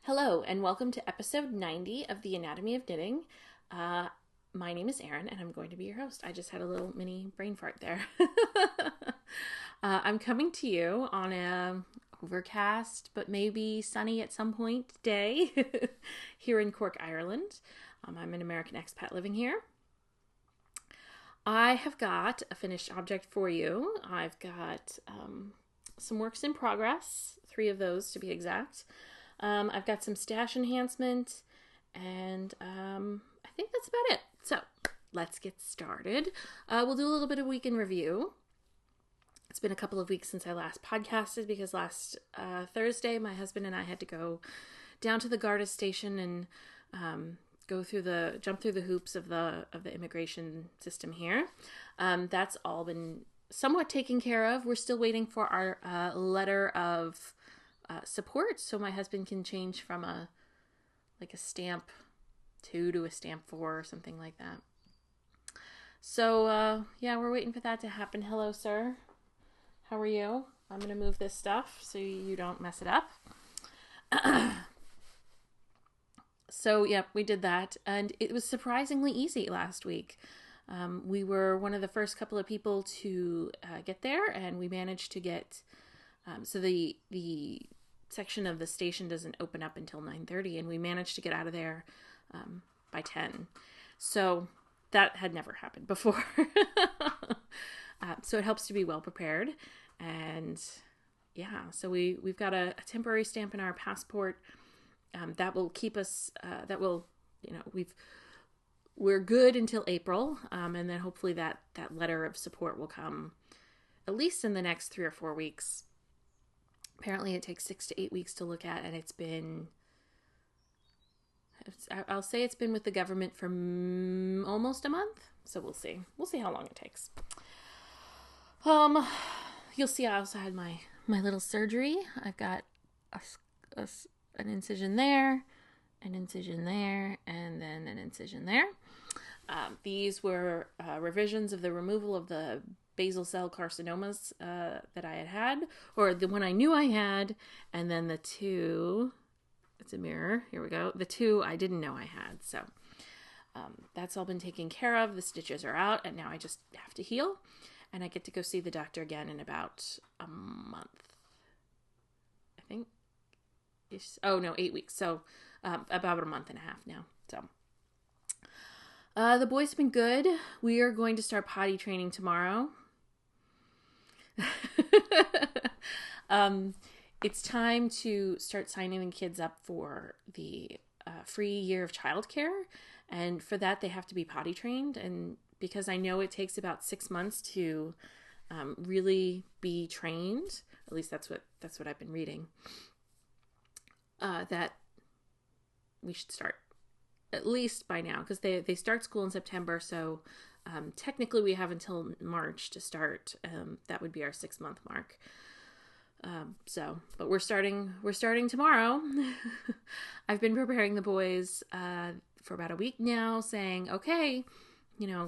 Hello, and welcome to episode 90 of the Anatomy of Knitting. My name is Erin, and I'm going to be your host. I just had a little mini brain fart there. I'm coming to you on a overcast, but maybe sunny at some point day here in Cork, Ireland. I'm an American expat living here. I have got a finished object for you. I've got some works in progress, 3 of those to be exact. I've got some stash enhancement, and I think that's about it. So let's get started. We'll do a little bit of week in review. It's been a couple of weeks since I last podcasted because last Thursday my husband and I had to go down to the Garda station and jump through the hoops of the immigration system here. That's all been somewhat taken care of. We're still waiting for our letter of support, so my husband can change from a stamp 2 to a stamp 4 or something like that. So yeah, we're waiting for that to happen. Hello, sir. How are you? I'm gonna move this stuff so you don't mess it up. So yeah, we did that, and it was surprisingly easy last week. We were one of the first couple of people to get there, and we managed to get so the section of the station doesn't open up until 9:30, and we managed to get out of there by 10. So that had never happened before. So it helps to be well prepared. And yeah, so we've got a temporary stamp in our passport that will keep us, we're good until April. And then hopefully that letter of support will come at least in the next 3 or 4 weeks. Apparently it takes 6 to 8 weeks to look at, and I'll say it's been with the government for almost a month. So we'll see. We'll see how long it takes. You'll see I also had my little surgery. I've got an incision there, an incision there, and then an incision there. These were revisions of the removal of the basal cell carcinomas that I had, or the one I knew I had, and then the 2, it's a mirror, here we go, the 2 I didn't know I had. So that's all been taken care of. The stitches are out, and now I just have to heal, and I get to go see the doctor again in about a month, I think. 8 weeks, so about a month and a half now. So the boys have been good. We are going to start potty training tomorrow. It's time to start signing the kids up for the free year of childcare, and for that they have to be potty trained. And because I know it takes about 6 months to really be trained, at least that's what I've been reading, that we should start at least by now, because they start school in September, so technically we have until March to start. That would be our 6-month mark. But we're starting tomorrow. I've been preparing the boys for about a week now, saying, okay,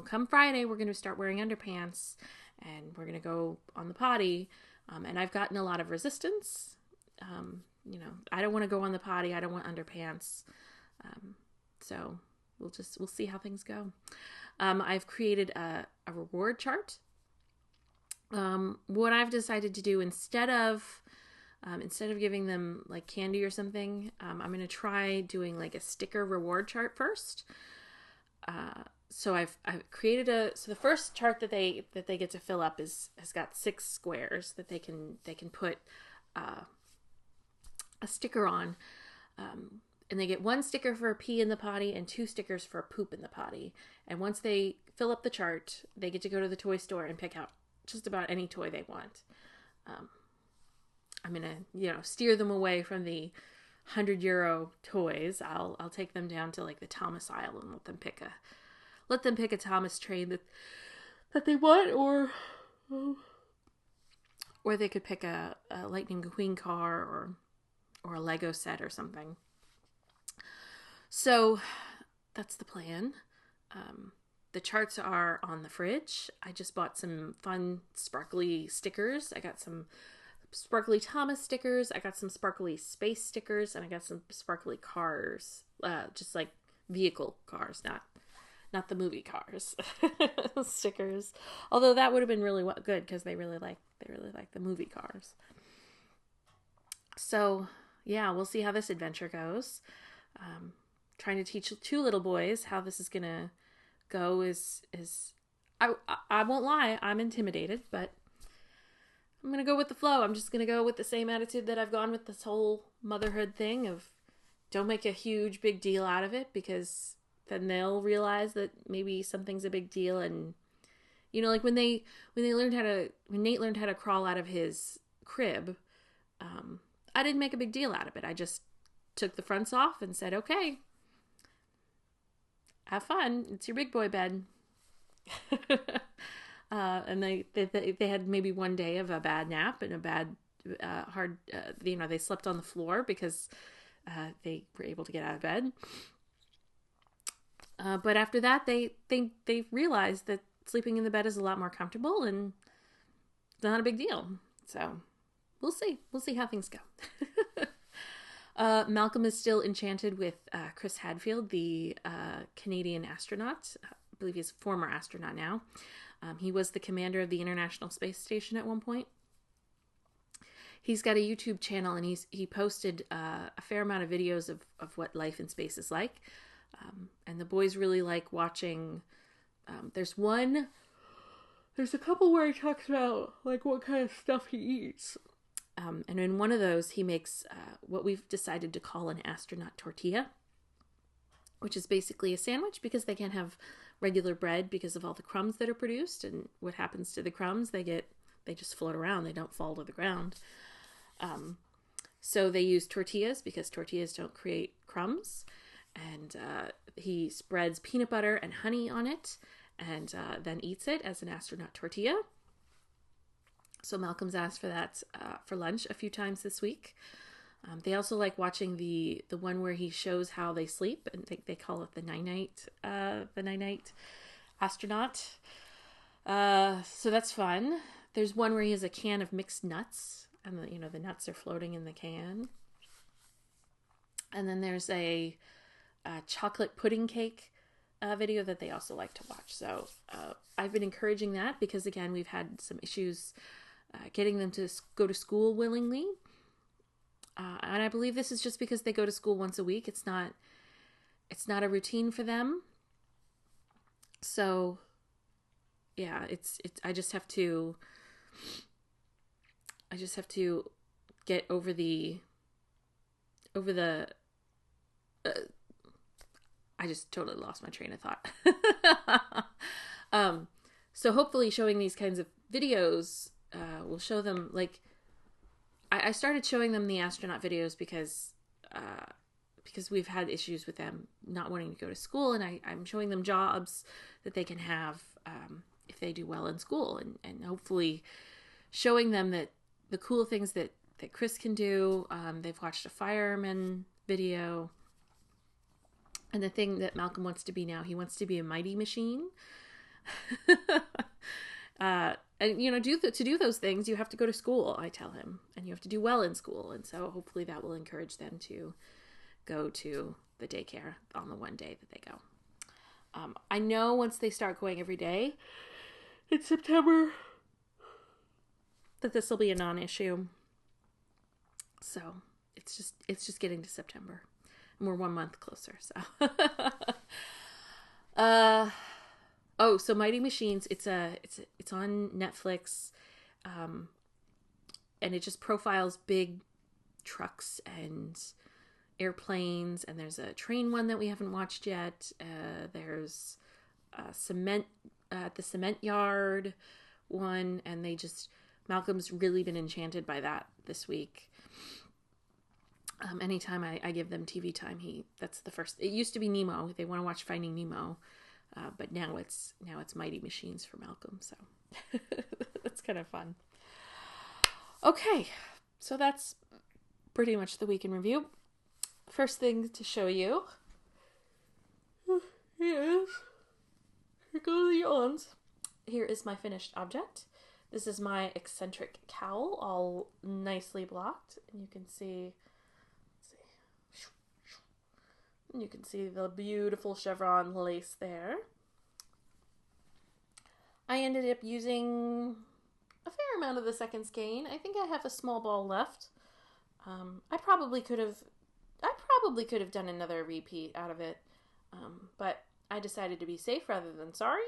come Friday, we're going to start wearing underpants, and we're going to go on the potty. And I've gotten a lot of resistance. I don't want to go on the potty. I don't want underpants. So we'll see how things go. I've created a reward chart. What I've decided to do instead of giving them like candy or something, I'm going to try doing like a sticker reward chart first. So I've created so the first chart that they get to fill up has got 6 squares that they can put a sticker on. And they get 1 sticker for a pee in the potty and 2 stickers for a poop in the potty. And once they fill up the chart, they get to go to the toy store and pick out just about any toy they want. I'm gonna, steer them away from the €100 toys. I'll take them down to like the Thomas aisle and let them pick a Thomas train that they want, or they could pick a Lightning McQueen car or a Lego set or something. So that's the plan. The charts are on the fridge. I just bought some fun sparkly stickers. I got some Sparkly Thomas stickers. I got some sparkly space stickers, and I got some sparkly cars, just like vehicle cars, not the movie cars stickers. Although that would have been really good because they really like the movie cars. So yeah, we'll see how this adventure goes. Trying to teach 2 little boys how this is gonna go is I won't lie, I'm intimidated, but I'm gonna go with the flow. I'm just gonna go with the same attitude that I've gone with this whole motherhood thing of don't make a huge big deal out of it, because then they'll realize that maybe something's a big deal. And you know, like when Nate learned how to crawl out of his crib, I didn't make a big deal out of it. I just took the fronts off and said, okay, have fun. It's your big boy bed. And they had maybe one day of a bad nap and a bad, hard, they slept on the floor because they were able to get out of bed. But after that, they realized that sleeping in the bed is a lot more comfortable and it's not a big deal. So we'll see. We'll see how things go. Malcolm is still enchanted with Chris Hadfield, the Canadian astronaut. I believe he's a former astronaut now. He was the commander of the International Space Station at one point. He's got a YouTube channel, and he posted a fair amount of videos of what life in space is like. And the boys really like watching. There's a couple where he talks about like what kind of stuff he eats. And in one of those, he makes what we've decided to call an astronaut tortilla, which is basically a sandwich because they can't have regular bread because of all the crumbs that are produced. And what happens to the crumbs? They just float around. They don't fall to the ground. So they use tortillas because tortillas don't create crumbs. And he spreads peanut butter and honey on it and then eats it as an astronaut tortilla. So Malcolm's asked for that for lunch a few times this week. They also like watching the one where he shows how they sleep, and they call it the night astronaut. So that's fun. There's one where he has a can of mixed nuts, and the nuts are floating in the can. And then there's a chocolate pudding cake video that they also like to watch. So I've been encouraging that because, again, we've had some issues getting them to go to school willingly. And I believe this is just because they go to school once a week. It's not a routine for them. So yeah, I just have to get over the I just totally lost my train of thought. So hopefully showing these kinds of videos will show them, like, I started showing them the astronaut videos because we've had issues with them not wanting to go to school, and I'm showing them jobs that they can have if they do well in school, and hopefully showing them that the cool things that Chris can do. They've watched a fireman video, and the thing that Malcolm wants to be now, he wants to be a mighty machine. And to do those things, you have to go to school, I tell him, and you have to do well in school. And so hopefully that will encourage them to go to the daycare on the one day that they go. I know once they start going every day in September that this will be a non-issue. So it's just getting to September, and we're 1 month closer. So, so Mighty Machines. It's on Netflix, and it just profiles big trucks and airplanes. And there's a train one that we haven't watched yet. There's cement at the cement yard one, and Malcolm's really been enchanted by that this week. Anytime I give them TV time, that's the first. It used to be Nemo. They want to watch Finding Nemo, but now it's Mighty Machines for Malcolm. So that's kind of fun. Okay, so that's pretty much the week in review. First thing to show you is, here go the yawns. Here is my finished object. This is my eccentric cowl, all nicely blocked, and you can see, you can see the beautiful chevron lace there. I ended up using a fair amount of the second skein. I think I have a small ball left. I probably could have done another repeat out of it, but I decided to be safe rather than sorry.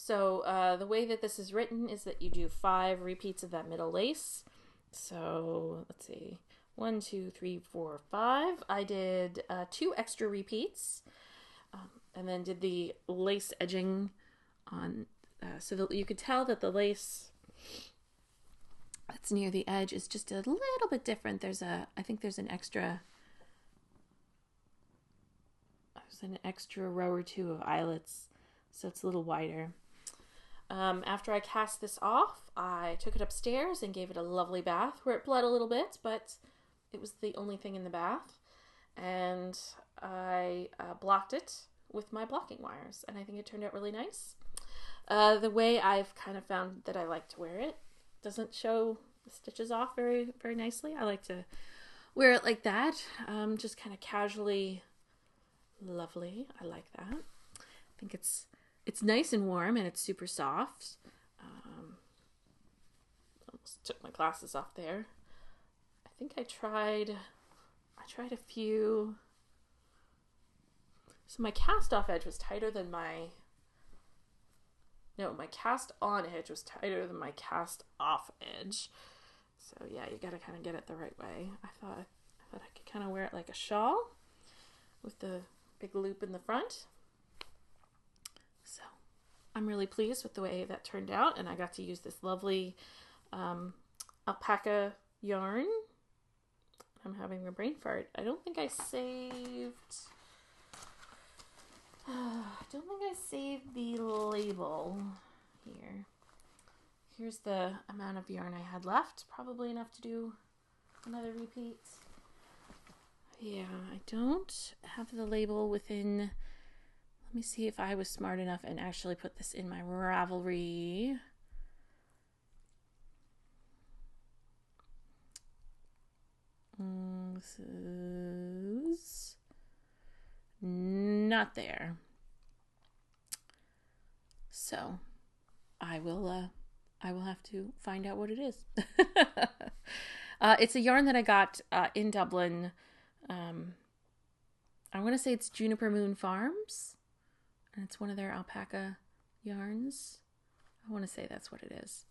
So the way that this is written is that you do 5 repeats of that middle lace. So let's see, 1, 2, 3, 4, 5. I did 2 extra repeats, and then did the lace edging on, so that you could tell that the lace that's near the edge is just a little bit different. I think there's an extra row or 2 of eyelets, so it's a little wider. After I cast this off, I took it upstairs and gave it a lovely bath where it bled a little bit, but it was the only thing in the bath. And I blocked it with my blocking wires, and I think it turned out really nice. The way I've kind of found that I like to wear it doesn't show the stitches off very, very nicely. I like to wear it like that, just kind of casually lovely. I like that. I think it's nice and warm, and it's super soft. Almost took my glasses off there. I think I tried a few. So my cast off edge was tighter than my cast on edge was tighter than my cast off edge. So yeah, you gotta kind of get it the right way. I thought I could kind of wear it like a shawl with the big loop in the front. So I'm really pleased with the way that turned out, and I got to use this lovely alpaca yarn. I'm having a brain fart. I don't think I saved the label here. Here's the amount of yarn I had left, probably enough to do another repeat. Yeah, I don't have the label within. Let me see if I was smart enough and actually put this in my Ravelry. This is not there. So I will have to find out what it is. It's a yarn that I got in Dublin. I want to say it's Juniper Moon Farms, and it's one of their alpaca yarns. I want to say that's what it is.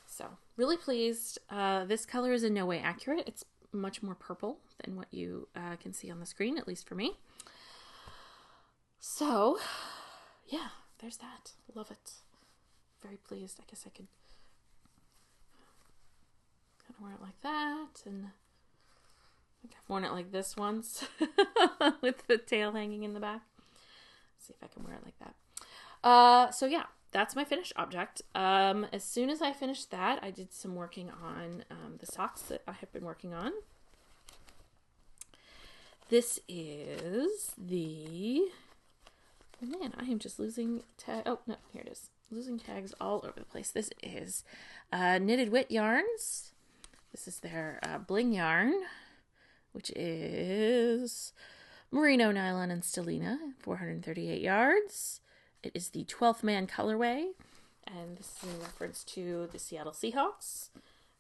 So really pleased. This color is in no way accurate. It's much more purple than what you can see on the screen, at least for me. So yeah, there's that. Love it. Very pleased. I guess I could kind of wear it like that, and I think I've worn it like this once with the tail hanging in the back. Let's see if I can wear it like that. So yeah, that's my finished object. As soon as I finished that, I did some working on the socks that I have been working on. This is the, oh man, I am just losing tag. Oh no, here it is. Losing tags all over the place. This is Knitted Wit Yarns. This is their bling yarn, which is merino, nylon, and stellina, 438 yards. It is the 12th man colorway, and this is in reference to the Seattle Seahawks.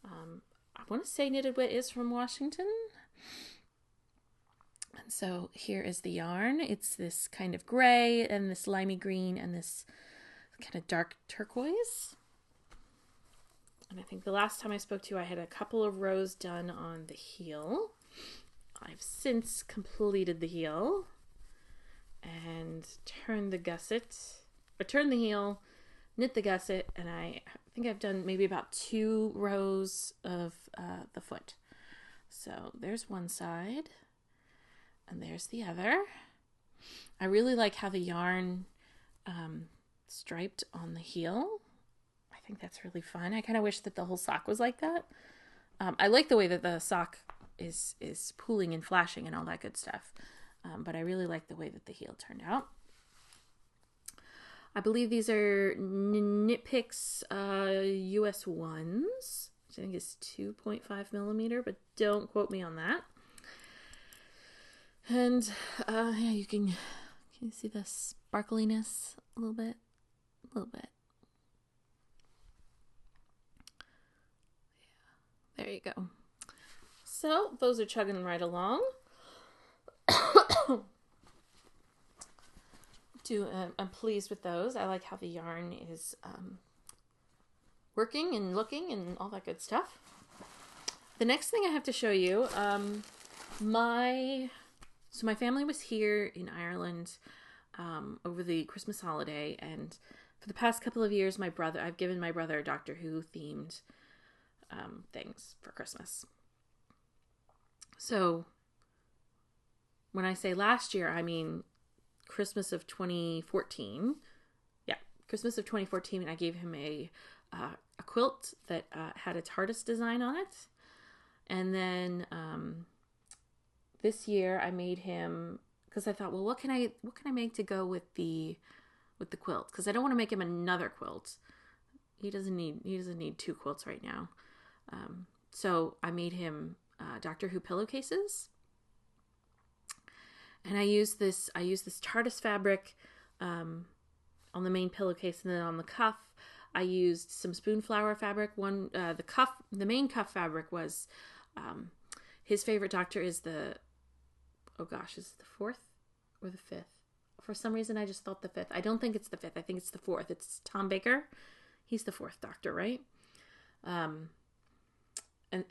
I want to say Knitted Wit is from Washington. And so here is the yarn. It's this kind of gray and this limey green and this kind of dark turquoise. And I think the last time I spoke to you, I had a couple of rows done on the heel. I've since completed the heel and turned the heel, knit the gusset, and I think I've done maybe about 2 rows of the foot. So there's one side, and there's the other. I really like how the yarn striped on the heel. I think that's really fun. I kind of wish that the whole sock was like that. I like the way that the sock is pooling and flashing and all that good stuff. But I really like the way that the heel turned out. I believe these are Knitpicks US 1s, which I think is 2.5 millimeter, but don't quote me on that. And yeah, you can see the sparkliness a little bit? A little bit. Yeah, there you go. So those are chugging right along. I'm pleased with those. I like how the yarn is working and looking and all that good stuff. The next thing I have to show you, my family was here in Ireland over the Christmas holiday, and for the past couple of years, I've given my brother Doctor Who themed things for Christmas. So when I say last year, I mean Christmas of 2014. Yeah, Christmas of 2014, I gave him a quilt that had a TARDIS design on it. And then this year I made him, because I thought, well, what can I make to go with the quilt? Because I don't want to make him another quilt. He doesn't need two quilts right now. So I made him Doctor Who pillowcases. And I use this TARDIS fabric on the main pillowcase, and then on the cuff, I used some spoonflower fabric. The main cuff fabric was his favorite Doctor is is it the 4th or the 5th? For some reason, I just thought the 5th. I don't think it's the 5th. I think it's the 4th. It's Tom Baker. He's the 4th Doctor, right? And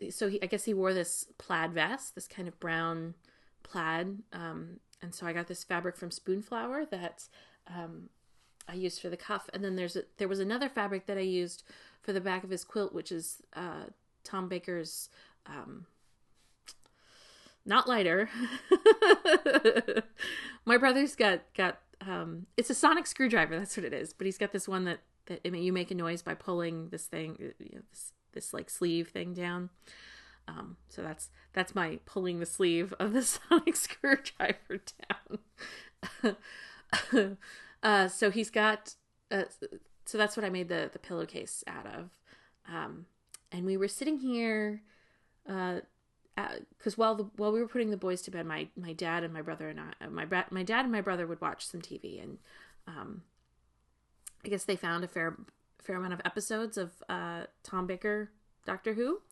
so I guess he wore this plaid vest, this kind of brown plaid, and so I got this fabric from Spoonflower that I used for the cuff, and then there was another fabric that I used for the back of his quilt, which is Tom Baker's not lighter. My brother's got it's a sonic screwdriver, that's what it is, but he's got this one that you make a noise by pulling this thing, this like sleeve thing down. So that's my pulling the sleeve of the sonic screwdriver down. So he's got, so that's what I made the pillowcase out of. And we were sitting here, because while we were putting the boys to bed, my dad and my brother and my dad and my brother would watch some TV, and I guess they found a fair amount of episodes of Tom Baker Doctor Who.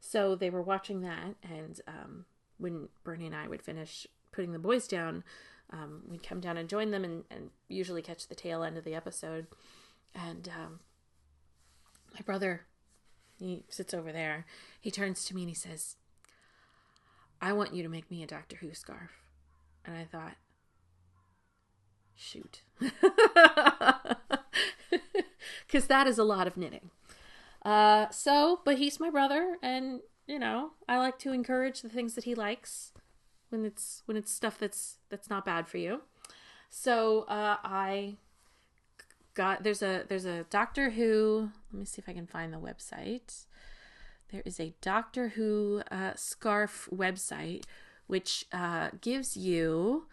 So they were watching that, and when Bernie and I would finish putting the boys down, we'd come down and join them and usually catch the tail end of the episode. And my brother, he sits over there. He turns to me and he says, "I want you to make me a Doctor Who scarf." And I thought, shoot. Because that is a lot of knitting. But he's my brother, and I like to encourage the things that he likes when it's stuff that's not bad for you. So I got there's a Doctor Who. Let me see if I can find the website. There is a Doctor Who scarf website which gives you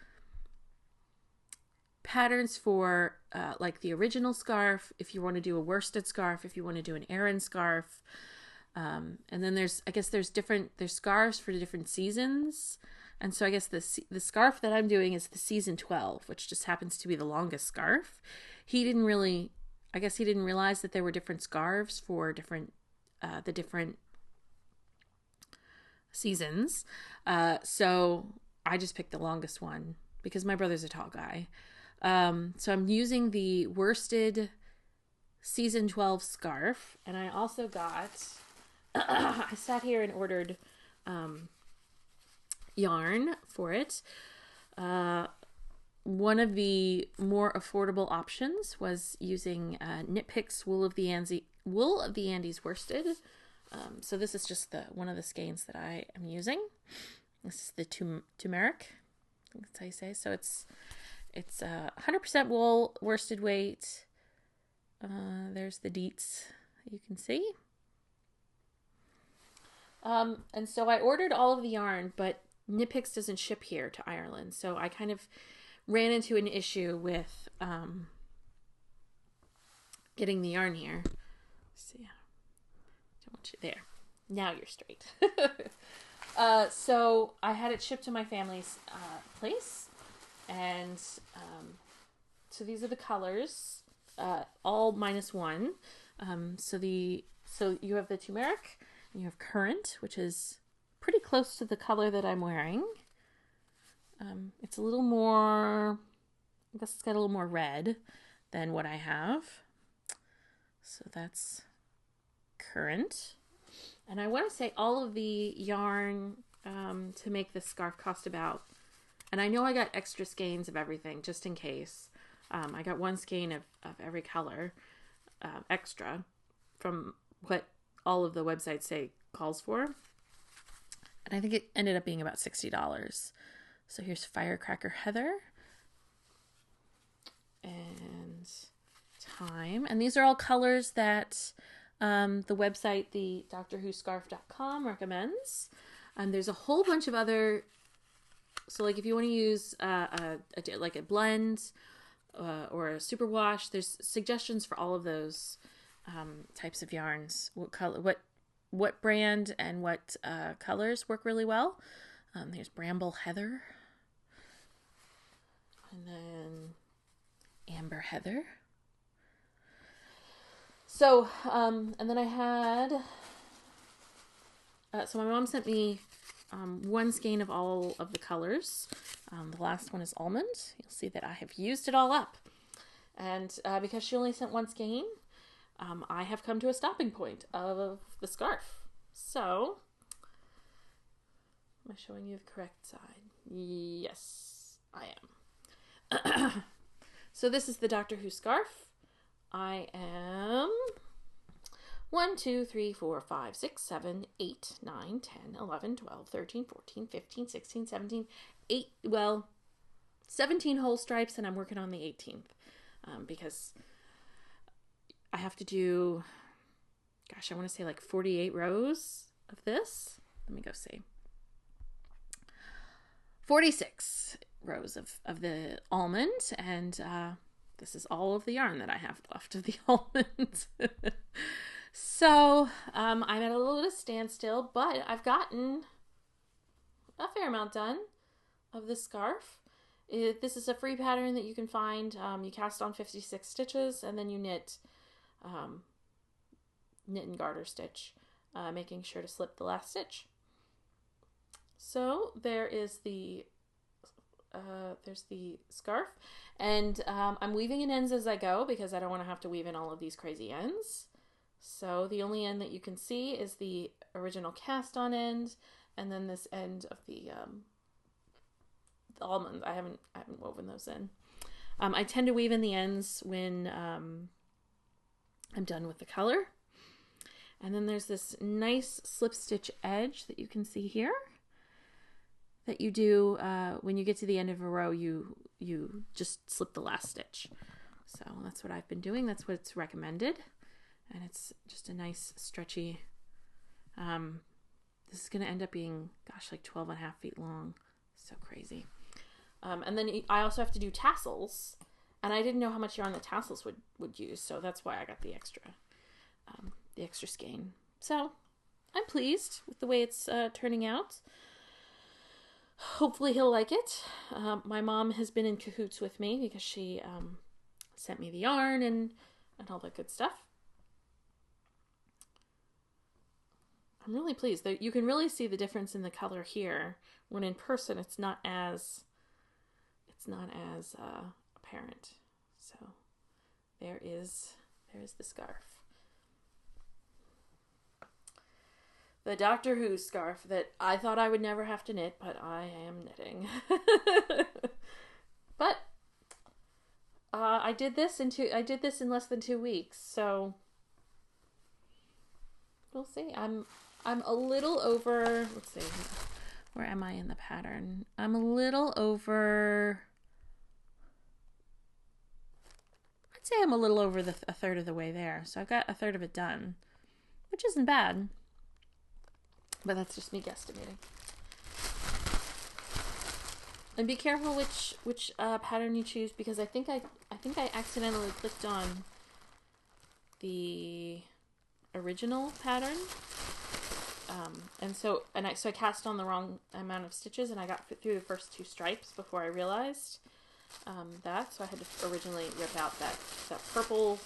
patterns for like the original scarf, if you want to do a worsted scarf, if you want to do an Aran scarf, and then there's scarves for different seasons. And so I guess the scarf that I'm doing is the season 12, which just happens to be the longest scarf. He didn't realize that there were different scarves for the different seasons. So I just picked the longest one because my brother's a tall guy. So I'm using the worsted season 12 scarf, and I also got, I sat here and ordered, yarn for it. One of the more affordable options was using, Knitpicks Wool of the Andes worsted. So this is just one of the skeins that I am using. This is the turmeric. I think that's how you say. So it's 100% wool, worsted weight. There's the deets that you can see. And so I ordered all of the yarn, but Knitpicks doesn't ship here to Ireland. So I kind of ran into an issue with getting the yarn here. So yeah, don't want you there. Now you're straight. So I had it shipped to my family's place, and so these are the colors, all -1. So you have the turmeric, and you have currant, which is pretty close to the color that I'm wearing. It's a little more, I guess it's got a little more red than what I have. So that's currant. And I want to say all of the yarn to make this scarf cost about, and I know I got extra skeins of everything just in case. I got 1 skein of every color extra from what all of the websites say calls for. And I think it ended up being about $60. So here's Firecracker Heather and Thyme. And these are all colors that the website, the DoctorWhoScarf.com recommends. There's a whole bunch of other, so like if you want to use like a blend or a superwash, there's suggestions for all of those types of yarns. What color, what brand and what colors work really well. There's Bramble Heather, and then Amber Heather. So, and then I had, so my mom sent me 1 skein of all of the colors. The last one is almond. You'll see that I have used it all up. And because she only sent 1 skein, I have come to a stopping point of the scarf. So, am I showing you the correct side? Yes, I am. So this is the Doctor Who scarf. I am 1, 2, 3, 4, 5, 6, 7, 8, 9, 10, 11, 12, 13, 14, 15, 16, 17, 17 whole stripes, and I'm working on the 18th because I have to do, gosh, I want to say like 48 rows of this. Let me go see. 46 rows of the almond, and this is all of the yarn that I have left of the almond. So I'm at a little bit of standstill, but I've gotten a fair amount done of this scarf. This is a free pattern that you can find. You cast on 56 stitches, and then you knit and garter stitch, making sure to slip the last stitch. So there is there's the scarf, and I'm weaving in ends as I go because I don't want to have to weave in all of these crazy ends. So the only end that you can see is the original cast on end, and then this end of the almond. I haven't woven those in. I tend to weave in the ends when I'm done with the color. And then there's this nice slip stitch edge that you can see here that you do when you get to the end of a row. You just slip the last stitch. So that's what I've been doing. That's what's recommended, and it's just a nice stretchy. This is going to end up being, gosh, like 12.5 feet long. So crazy. And then I also have to do tassels, and I didn't know how much yarn the tassels would use, so that's why I got the extra skein. So I'm pleased with the way it's turning out. Hopefully he'll like it. My mom has been in cahoots with me because she sent me the yarn and all that good stuff. I'm really pleased. You can really see the difference in the color here, when in person it's not as apparent. So there is the scarf. The Doctor Who scarf that I thought I would never have to knit, but I am knitting. But I did this in less than 2 weeks, so we'll see. I'm a little over. Let's see, where am I in the pattern? I'm a little over. I'd say I'm a little over a third of the way there. So I've got a third of it done, which isn't bad. But that's just me guesstimating. And be careful which pattern you choose, because I think I accidentally clicked on the original pattern. So I cast on the wrong amount of stitches, and I got through the first 2 stripes before I realized that. So I had to originally rip out that purple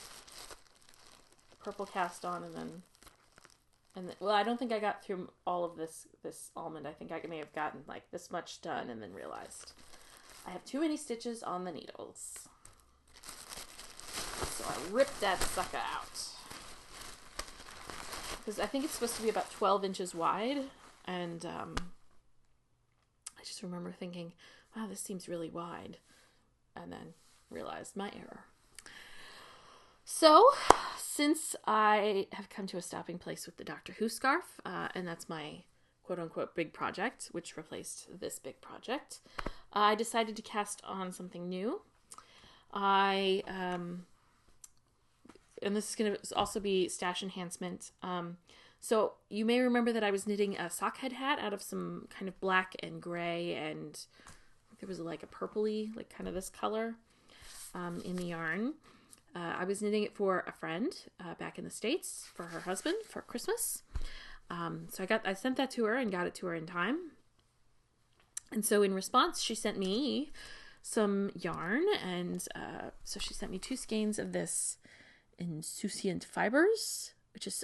cast on, well, I don't think I got through all of this almond. I think I may have gotten like this much done and then realized I have too many stitches on the needles. So I ripped that sucker out. Because I think it's supposed to be about 12 inches wide. And I just remember thinking, wow, this seems really wide. And then realized my error. So, since I have come to a stopping place with the Doctor Who scarf, and that's my quote-unquote big project, which replaced this big project, I decided to cast on something new. And this is going to also be stash enhancement. So you may remember that I was knitting a sockhead hat out of some kind of black and gray, and there was like a purpley, like kind of this color in the yarn. I was knitting it for a friend back in the States for her husband for Christmas. So I sent that to her and got it to her in time. And so in response, she sent me some yarn, and so she sent me 2 skeins of this Insouciant Fibers, which is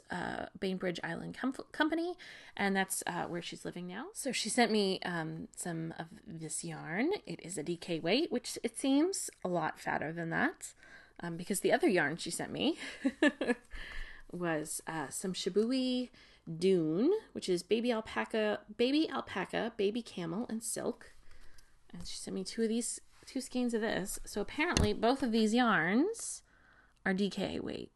Bainbridge Island Company, and that's where she's living now. So she sent me some of this yarn. It is a DK weight, which it seems a lot fatter than that, because the other yarn she sent me was some Shibui Dune, which is baby alpaca, baby camel, and silk. And she sent me 2 skeins of this. So apparently both of these yarns are DK weight,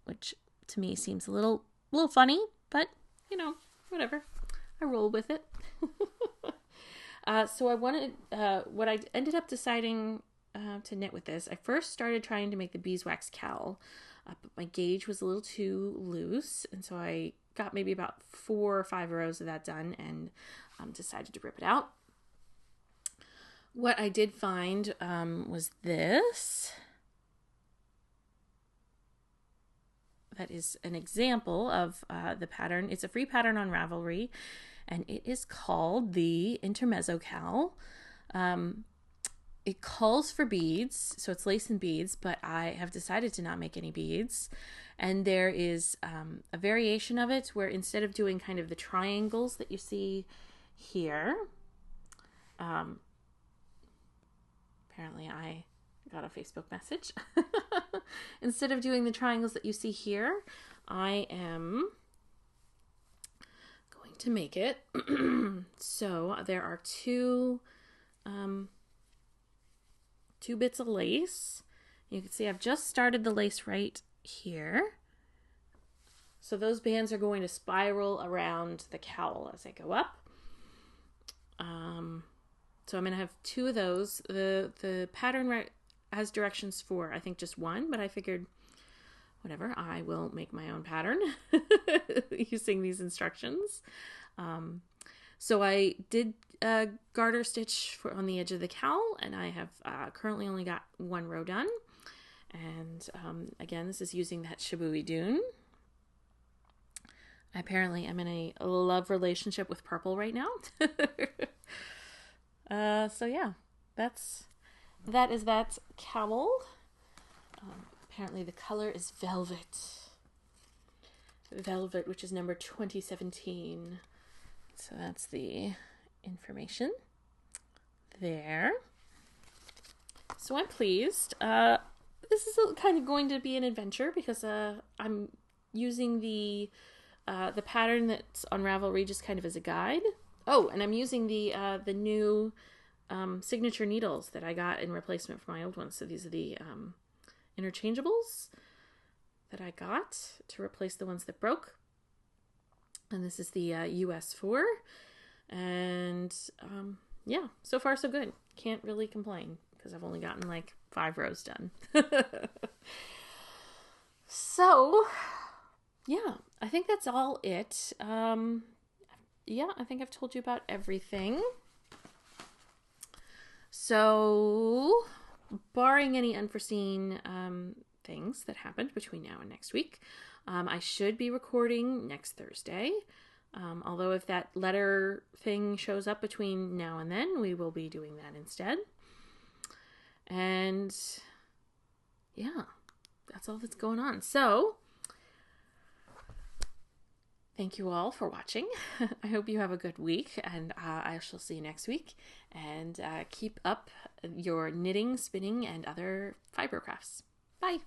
which to me seems a little funny, but you know, whatever. I roll with it. So I wanted, what I ended up deciding to knit with this, I first started trying to make the beeswax cowl, but my gauge was a little too loose, and so I got maybe about 4 or 5 rows of that done and decided to rip it out. What I did find was this. That is an example of the pattern. It's a free pattern on Ravelry, and it is called the Intermezzo Cowl. It calls for beads, so it's lace and beads, but I have decided to not make any beads. And there is a variation of it where instead of doing kind of the triangles that you see here, apparently I got a Facebook message. Instead of doing the triangles that you see here, I am going to make it. So there are 2 bits of lace. You can see I've just started the lace right here. So those bands are going to spiral around the cowl as I go up. So I'm going to have 2 of those. The pattern has directions for, I think, just 1, but I figured, whatever, I will make my own pattern using these instructions. So I did garter stitch on the edge of the cowl, and I have currently only got 1 row done. And again, this is using that Shibui Dune. Apparently, I'm in a love relationship with purple right now. So yeah, that is that cowl. Apparently the color is velvet, which is number 2017. So that's the information there. So I'm pleased. This is kind of going to be an adventure because I'm using the pattern that's on Ravelry just kind of as a guide. Oh, and I'm using the new signature needles that I got in replacement for my old ones. So these are the interchangeables that I got to replace the ones that broke. And this is the US 4. And yeah, so far so good. Can't really complain because I've only gotten like 5 rows done. So yeah, I think that's all it. Yeah, I think I've told you about everything. So, barring any unforeseen things that happened between now and next week. I should be recording next Thursday. Although if that letter thing shows up between now and then, we will be doing that instead. And yeah, that's all that's going on. So thank you all for watching. I hope you have a good week, and I shall see you next week. And keep up your knitting, spinning, and other fiber crafts. Bye.